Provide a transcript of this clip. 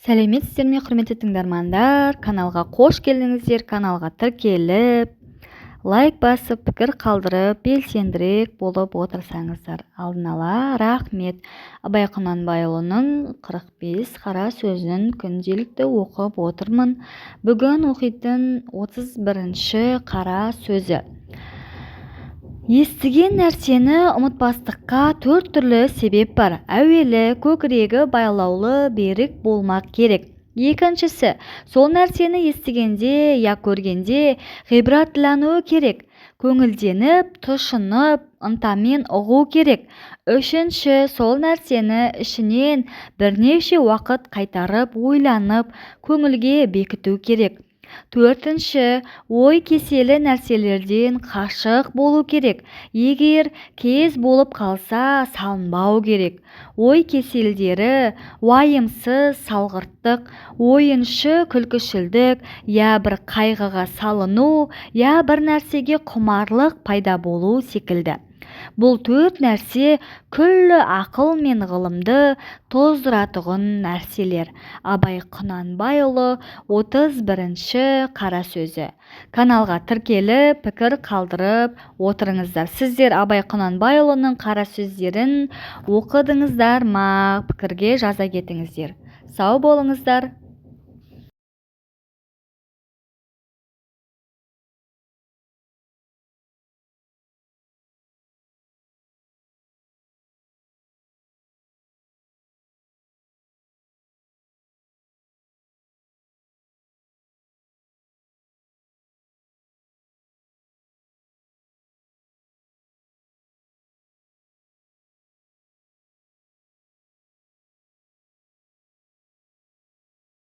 Сәлеметсіздер ме, құрметті тыңдармандар? Каналға қош келдіңіздер. Каналға тіркеліп, лайк басып, пікір қалдырып, белсендірек болып отырсаңыздар, алдын ала рахмет. Абай Құнанбайұлының 45 қара сөзін күнделікті оқып отырмын. Бүгін оқитын 31-ші қара сөзі. Естіген нәрсені ұмытпастыққа 4 түрлі себеп бар. Әуелі, көкірегі байлаулы берік болмақ керек. Екіншісі, сол нәрсені естігенде я көргенде ғибратлану керек. Көңілденіп, тұшынып, ынтамен ұғу керек. Үшінші, сол нәрсені ішінен бірнеше уақыт қайтарып, ойланып, көңілге бекіту керек. Төртінші, ой кеселі нәрселерден қашық болу керек. Егер кез болып қалса, салынбау керек. Ой кеселдері уайымсыз салғырттық, ойыншы күлкішілдік, я бір қайғыға салыну, я бір нәрсеге құмарлық пайда болу секілді. Бұл 4 нәрсе күллі ақыл мен ғылымды тоздыратұғын нәрселер. Абай Құнанбайұлы 31-ші қара сөзі. Каналға тіркеліп, пікір қалдырып отырыңыздар. Сіздер Абай Құнанбайұлының қара сөздерін оқыдыңыздар ма? Пікірге жаза кетіңіздер. Сау болыңыздар.